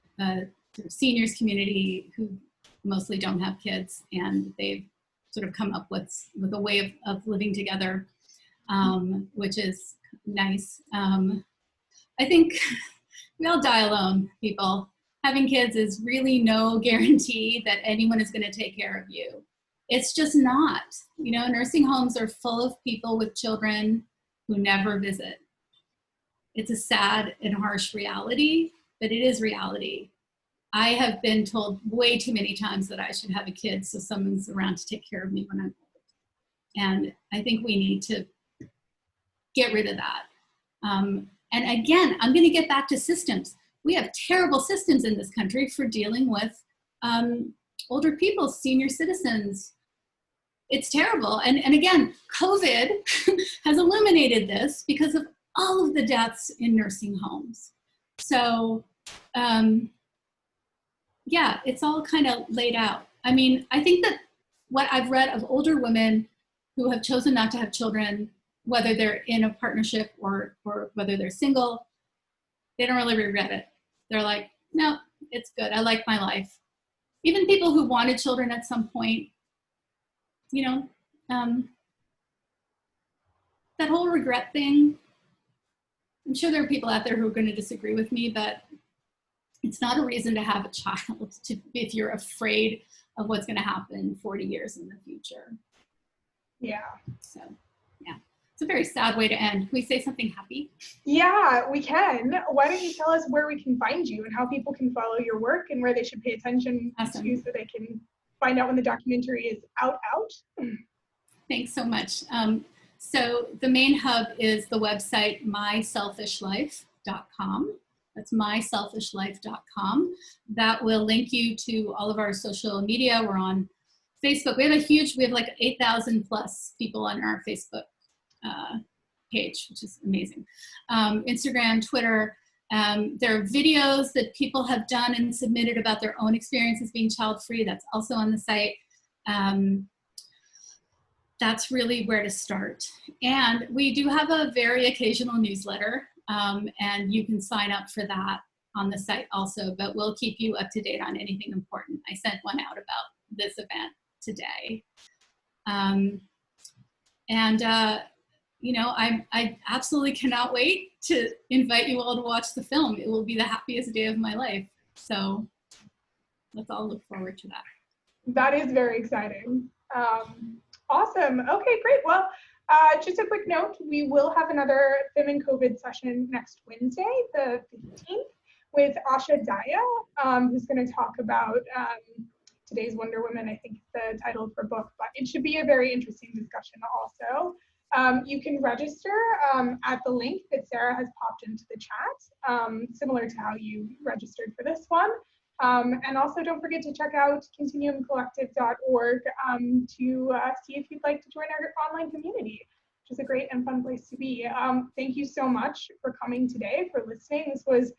sort of seniors community who mostly don't have kids, and they've sort of come up with a way of living together, which is nice. I think we all die alone, people. Having kids is really no guarantee that anyone is going to take care of you. It's just not. Nursing homes are full of people with children who never visit. It's a sad and harsh reality, but it is reality. I have been told way too many times that I should have a kid so someone's around to take care of me when I'm old. And I think we need to get rid of that. And again, I'm going to get back to systems. We have terrible systems in this country for dealing with older people, senior citizens. It's terrible. And again, COVID has illuminated this because of all of the deaths in nursing homes. So yeah, it's all kind of laid out. I mean, I think that what I've read of older women who have chosen not to have children, whether they're in a partnership or whether they're single, they don't really regret it. They're like, no, it's good. I like my life. Even people who wanted children at some point, that whole regret thing, I'm sure there are people out there who are going to disagree with me, but it's not a reason to have a child if you're afraid of what's going to happen 40 years in the future. Yeah. So, yeah. It's a very sad way to end. Can we say something happy? Yeah, we can. Why don't you tell us where we can find you and how people can follow your work and where they should pay attention to so they can find out when the documentary is out? Thanks so much. So the main hub is the website myselfishlife.com. That's myselfishlife.com. That will link you to all of our social media. We're on Facebook. We have like 8,000 plus people on our Facebook page, which is amazing. Instagram, Twitter. There are videos that people have done and submitted about their own experiences being child-free. That's also on the site. That's really where to start. And we do have a very occasional newsletter, and you can sign up for that on the site also, but we'll keep you up to date on anything important. I sent one out about this event today. I absolutely cannot wait to invite you all to watch the film. It will be the happiest day of my life. So let's all look forward to that. That is very exciting. Awesome. Okay, great. Well, just a quick note, we will have another FEMinCOVID session next Wednesday, the 15th, with Asha Daya, who's going to talk about today's Wonder Woman, I think is the title of her book, but it should be a very interesting discussion also. You can register at the link that Sarah has popped into the chat, similar to how you registered for this one. And also don't forget to check out continuumcollective.org to see if you'd like to join our online community, which is a great and fun place to be. Thank you so much for coming today, for listening. This was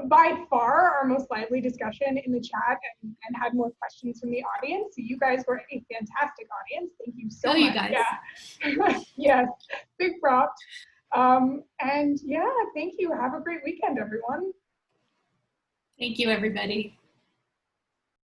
by far our most lively discussion in the chat and had more questions from the audience. So you guys were a fantastic audience. Thank you so much. You guys. Yeah. Yes, big props. And yeah, thank you. Have a great weekend, everyone. Thank you, everybody.